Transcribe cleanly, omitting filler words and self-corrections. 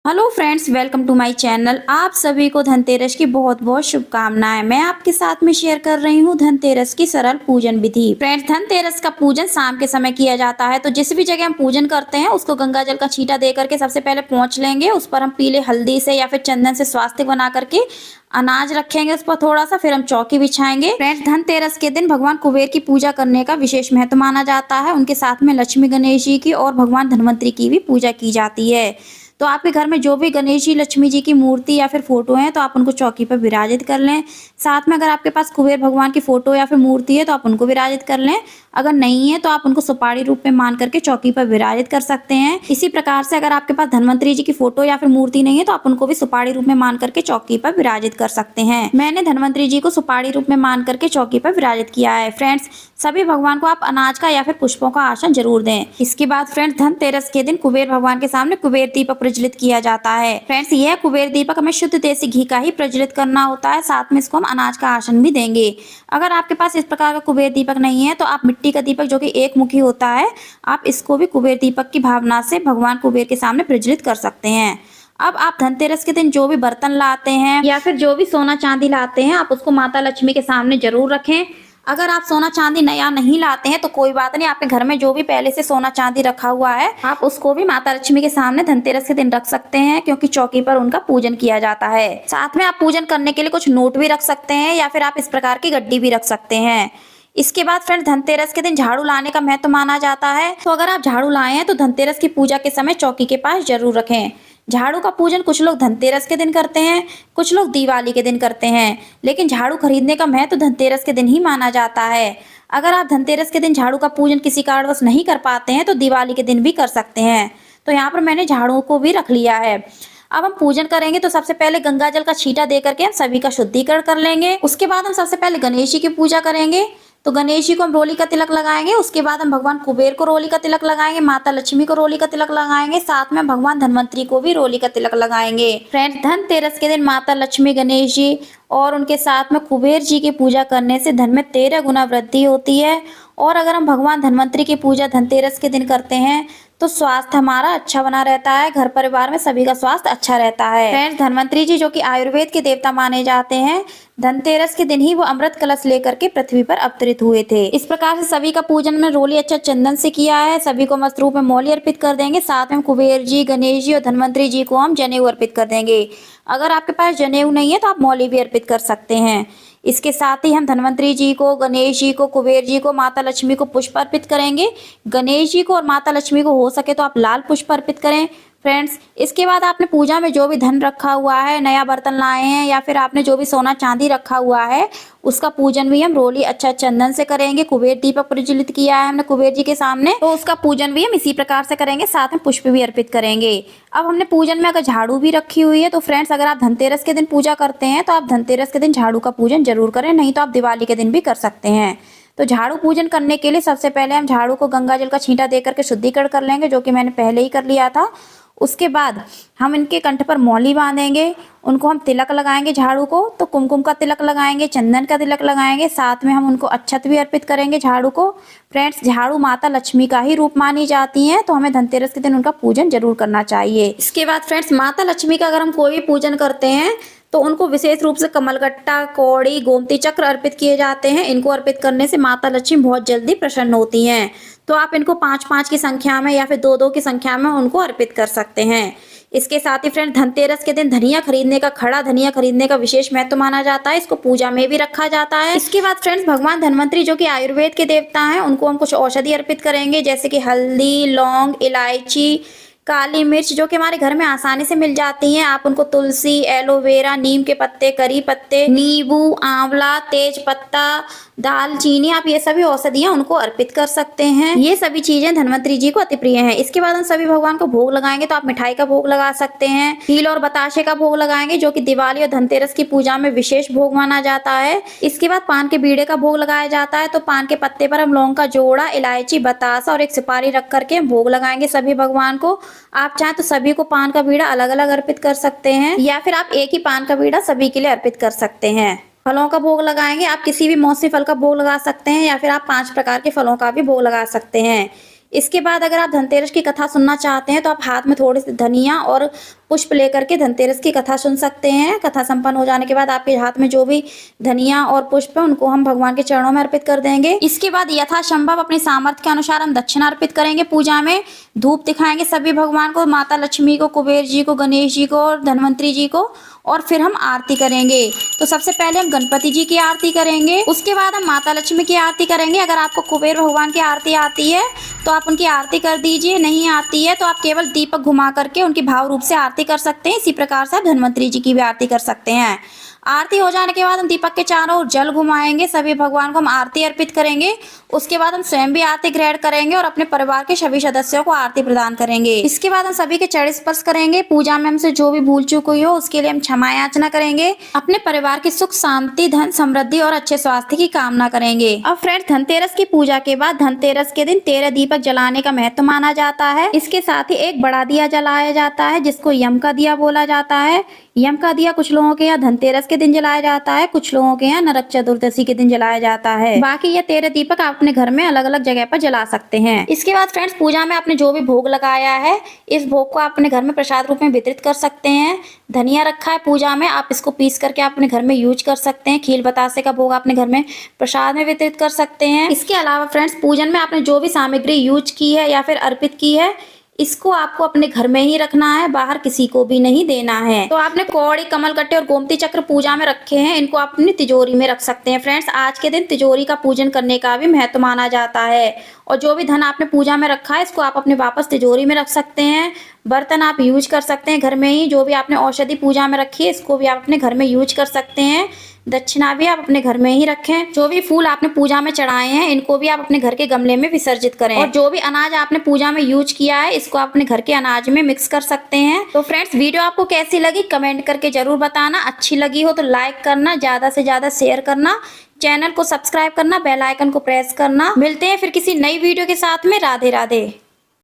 Hello friends, welcome to my channel. आप सभी को धनतेरस की बहुत बहुत शुभकामनाएं। मैं आपके साथ में शेयर कर रही हूँ धनतेरस की सरल पूजन विधि। फ्रेंड्स, धनतेरस का पूजन शाम के समय किया जाता है। तो जिस भी जगह हम पूजन करते हैं उसको गंगा जल का छींटा दे करके सबसे पहले पोंछ लेंगे। उस पर हम पीले हल्दी से या फिर चंदन से स्वास्तिक बना करके अनाज रखेंगे उस पर थोड़ा सा, फिर हम चौकी बिछाएंगे। फ्रेंड्स, धनतेरस के दिन भगवान कुबेर की पूजा करने का विशेष महत्व माना जाता है। उनके साथ में लक्ष्मी गणेश जी की और भगवान धनवंतरी की भी पूजा की जाती है। तो आपके घर में जो भी गणेश जी, लक्ष्मी जी की मूर्ति या फिर फोटो है तो आप उनको चौकी पर विराजित कर लें। साथ में अगर आपके पास कुबेर भगवान की फोटो या फिर मूर्ति है तो आप उनको विराजित कर लें। अगर नहीं है तो आप उनको सुपारी रूप में मान करके चौकी पर विराजित कर सकते हैं। इसी प्रकार से अगर आपके पास धनवंतरी जी की फोटो या फिर मूर्ति नहीं है तो आप उनको भी सुपारी रूप में मान करके चौकी पर विराजित कर सकते हैं। मैंने धनवंतरी जी को सुपारी रूप में मान करके चौकी पर विराजित किया है। फ्रेंड्स, सभी भगवान को आप अनाज का या फिर पुष्पों का आसन जरूर दें। इसके बाद फ्रेंड्स, धनतेरस के दिन कुबेर भगवान के सामने कुबेर दीपक प्रज्वलित किया जाता है। फ्रेंड्स, यह कुबेर दीपक हमें शुद्ध देसी घी का ही प्रज्वलित करना होता है। साथ में इसको हम अनाज का आसन भी देंगे। अगर आपके पास इस प्रकार का कुबेर दीपक नहीं है तो आप मिट्टी का दीपक, जो कि एक मुखी होता है, आप इसको भी कुबेर दीपक की भावना से भगवान कुबेर के सामने प्रज्वलित कर सकते हैं। अब आप धनतेरस के दिन जो भी बर्तन लाते हैं या फिर जो भी सोना चांदी लाते हैं, आप उसको माता लक्ष्मी के सामने जरूर रखें। अगर आप सोना चांदी नया नहीं लाते हैं तो कोई बात नहीं, आपके घर में जो भी पहले से सोना चांदी रखा हुआ है आप उसको भी माता लक्ष्मी के सामने धनतेरस के दिन रख सकते हैं, क्योंकि चौकी पर उनका पूजन किया जाता है। साथ में आप पूजन करने के लिए कुछ नोट भी रख सकते हैं या फिर आप इस प्रकार की गड्डी भी रख सकते हैं। इसके बाद फ्रेंड, धनतेरस के दिन झाड़ू लाने का महत्व माना जाता है। तो अगर आप झाड़ू लाए हैं तो धनतेरस की पूजा के समय चौकी के पास जरूर रखें। झाड़ू का पूजन कुछ लोग धनतेरस के दिन करते हैं, कुछ लोग दिवाली के दिन करते हैं, लेकिन झाड़ू खरीदने का महत्व धनतेरस के दिन ही माना जाता है। अगर आप धनतेरस के दिन झाड़ू का पूजन किसी कारणवश नहीं कर पाते हैं तो दिवाली के दिन भी कर सकते हैं। तो यहाँ पर मैंने झाड़ू को भी रख लिया है। अब हम पूजन करेंगे तो सबसे पहले गंगा जल का छींटा दे करके हम सभी का शुद्धिकरण कर लेंगे। उसके बाद हम सबसे पहले गणेश जी की पूजा करेंगे। तो गणेश जी को हम रोली का तिलक लगाएंगे। उसके बाद हम भगवान कुबेर को रोली का तिलक लगाएंगे, माता लक्ष्मी को रोली का तिलक लगाएंगे, साथ में भगवान धनवंतरी को भी रोली का तिलक लगाएंगे। फ्रेंड्स, धनतेरस के दिन माता लक्ष्मी, गणेश जी और उनके साथ में कुबेर जी की पूजा करने से धन में 13 गुना वृद्धि होती है। और अगर हम भगवान धनवंतरी की पूजा धनतेरस के दिन करते हैं तो स्वास्थ्य हमारा अच्छा बना रहता है, घर परिवार में सभी का स्वास्थ्य अच्छा रहता है। फ्रेंड्स, धनवंतरी जी जो कि आयुर्वेद के देवता माने जाते हैं, धनतेरस के दिन ही वो अमृत कलश लेकर के पृथ्वी पर अवतरित हुए थे। इस प्रकार से सभी का पूजन में रोली अच्छा चंदन से किया है। सभी को मस्त रूप में मौली अर्पित कर देंगे। साथ में कुबेर जी, गणेश जी और धनवंतरी जी को हम जनेऊ अर्पित कर देंगे। अगर आपके पास जनेऊ नहीं है तो आप मौली भी अर्पित कर सकते हैं। इसके साथ ही हम धनवंतरी जी को, गणेश जी को, कुबेर जी को, माता लक्ष्मी को पुष्प अर्पित करेंगे। गणेश जी को और माता लक्ष्मी को हो सके तो आप लाल पुष्प अर्पित करें। फ्रेंड्स, इसके बाद आपने पूजा में जो भी धन रखा हुआ है, नया बर्तन लाए हैं या फिर आपने जो भी सोना चांदी रखा हुआ है, उसका पूजन भी हम रोली अच्छा चंदन से करेंगे। कुबेर दीपक प्रज्वलित किया है हमने कुबेर जी के सामने, तो उसका पूजन भी हम इसी प्रकार से करेंगे। साथ में पुष्प भी अर्पित करेंगे। अब हमने पूजन में अगर झाड़ू भी रखी हुई है तो फ्रेंड्स, अगर आप धनतेरस के दिन पूजा करते हैं तो आप धनतेरस के दिन झाड़ू का पूजन जरूर करें, नहीं तो आप दिवाली के दिन भी कर सकते हैं। तो झाड़ू पूजन करने के लिए सबसे पहले हम झाड़ू को गंगा जल का छींटा दे करके शुद्धिकरण कर लेंगे, जो कि मैंने पहले ही कर लिया था। उसके बाद हम इनके कंठ पर मौली बांधेंगे, उनको हम तिलक लगाएंगे। झाड़ू को तो कुमकुम का तिलक लगाएंगे, चंदन का तिलक लगाएंगे, साथ में हम उनको अक्षत भी अर्पित करेंगे झाड़ू को। फ्रेंड्स, झाड़ू माता लक्ष्मी का ही रूप मानी जाती हैं, तो हमें धनतेरस के दिन उनका पूजन जरूर करना चाहिए। इसके बाद फ्रेंड्स, माता लक्ष्मी का अगर हम कोई भी पूजन करते हैं तो उनको विशेष रूप से कमलगट्टा, कौड़ी, गोमती चक्र अर्पित किए जाते हैं। इनको अर्पित करने से माता लक्ष्मी बहुत जल्दी प्रसन्न होती हैं। तो आप इनको 5-5 की संख्या में या फिर 2-2 की संख्या में उनको अर्पित कर सकते हैं। इसके साथ ही फ्रेंड, धनतेरस के दिन धनिया खरीदने का, खड़ा धनिया खरीदने का विशेष महत्व माना जाता है। इसको पूजा में भी रखा जाता है। इसके बाद फ्रेंड्स, भगवान धनवंतरी जो कि आयुर्वेद के देवता हैं, उनको हम कुछ औषधि अर्पित करेंगे, जैसे कि हल्दी, लौंग, इलायची, काली मिर्च, जो कि हमारे घर में आसानी से मिल जाती हैं। आप उनको तुलसी, एलोवेरा, नीम के पत्ते, करी पत्ते, नींबू, आंवला, तेज पत्ता, दालचीनी, आप ये सभी औषधियां उनको अर्पित कर सकते हैं। ये सभी चीजें धनवंतरी जी को अति प्रिय हैं। इसके बाद हम सभी भगवान को भोग लगाएंगे। तो आप मिठाई का भोग लगा सकते हैं, तिल और बताशे का भोग लगाएंगे, जो कि दिवाली और धनतेरस की पूजा में विशेष भोग माना जाता है। इसके बाद पान के बीड़े का भोग लगाया जाता है। तो पान के पत्ते पर हम लौंग का जोड़ा, इलायची, बतासा और एक सुपारी रख करके भोग लगाएंगे सभी भगवान को। आप चाहें तो सभी को पान का बीड़ा अलग अलग अर्पित कर सकते हैं, या फिर आप एक ही पान का बीड़ा सभी के लिए अर्पित कर सकते हैं। फलों का भोग लगाएंगे। आप किसी भी मौसमी फल का भोग लगा सकते हैं, या फिर आप 5 प्रकार के फलों का भी भोग लगा सकते हैं। इसके बाद अगर आप धनतेरस की कथा सुनना चाहते हैं तो आप हाथ में थोड़े से धनिया और पुष्प लेकर के धनतेरस की कथा सुन सकते हैं। कथा संपन्न हो जाने के बाद आपके हाथ में जो भी धनिया और पुष्प है उनको हम भगवान के चरणों में अर्पित कर देंगे। इसके बाद यथासंभव अपने सामर्थ्य के अनुसार हम दक्षिणा अर्पित करेंगे। पूजा में धूप दिखाएंगे सभी भगवान को, माता लक्ष्मी को, कुबेर जी को, गणेश जी को और धनवंतरी जी को, और फिर हम आरती करेंगे। तो सबसे पहले हम गणपति जी की आरती करेंगे, उसके बाद हम माता लक्ष्मी की आरती करेंगे। अगर आपको कुबेर भगवान की आरती आती है तो आप उनकी आरती कर दीजिए, नहीं आती है तो आप केवल दीपक घुमा करके उनकी भाव रूप से आरती कर सकते हैं। इसी प्रकार से आप धनवंतरी जी की भी आरती कर सकते हैं। आरती हो जाने के बाद हम दीपक के चारों ओर जल घुमाएंगे, सभी भगवान को हम आरती अर्पित करेंगे। उसके बाद हम स्वयं भी आरती ग्रहण करेंगे और अपने परिवार के सभी सदस्यों को आरती प्रदान करेंगे। इसके बाद हम सभी के चरण स्पर्श करेंगे। पूजा में हमसे जो भी भूल चूक हुई हो उसके लिए हम क्षमा याचना करेंगे। अपने परिवार की सुख शांति, धन समृद्धि और अच्छे स्वास्थ्य की कामना करेंगे। अब फ्रेंड्स, धनतेरस की पूजा के बाद धनतेरस के दिन 13 दीपक जलाने का महत्व माना जाता है। इसके साथ ही एक बड़ा दिया जलाया जाता है जिसको यम का दिया बोला जाता है। यम का दिया कुछ लोगों के यहाँ धनतेरस के दिन जलाया जाता है, कुछ लोगों के यहाँ नरक चतुर्दशी के दिन जलाया जाता है। बाकी ये 13 दीपक आप अपने घर में अलग अलग जगह पर जला सकते हैं। इसके बाद फ्रेंड्स, पूजा में आपने जो भी भोग लगाया है इस भोग को आप अपने घर में प्रसाद रूप में वितरित कर सकते हैं। धनिया रखा है पूजा में, आप इसको पीस करके आप अपने घर में यूज कर सकते हैं। खील बतासे का भोग अपने घर में प्रसाद में वितरित कर सकते हैं। इसके अलावा फ्रेंड्स, पूजन में आपने जो भी सामग्री यूज की है या फिर अर्पित की है इसको आपको अपने घर में ही रखना है, बाहर किसी को भी नहीं देना है। तो आपने कौड़ी, कमल कट्टे और गोमती चक्र पूजा में रखे हैं, इनको आप अपनी तिजोरी में रख सकते हैं। फ्रेंड्स, आज के दिन तिजोरी का पूजन करने का भी महत्व माना जाता है। और जो भी धन आपने पूजा में रखा है इसको आप अपने वापस तिजोरी में रख सकते हैं। बर्तन आप यूज कर सकते हैं घर में ही। जो भी आपने औषधि पूजा में रखी है इसको भी आप अपने घर में यूज कर सकते हैं। दक्षिणा भी आप अपने घर में ही रखें। जो भी फूल आपने पूजा में चढ़ाए हैं इनको भी आप अपने घर के गमले में विसर्जित करें। और जो भी अनाज आपने पूजा में यूज किया है इसको आप अपने घर के अनाज में मिक्स कर सकते हैं। तो फ्रेंड्स, वीडियो आपको कैसी लगी कमेंट करके जरूर बताना। अच्छी लगी हो तो लाइक करना, ज्यादा से ज्यादा शेयर करना, चैनल को सब्सक्राइब करना, बेल आइकन को प्रेस करना। मिलते हैं फिर किसी नई वीडियो के साथ में। राधे राधे।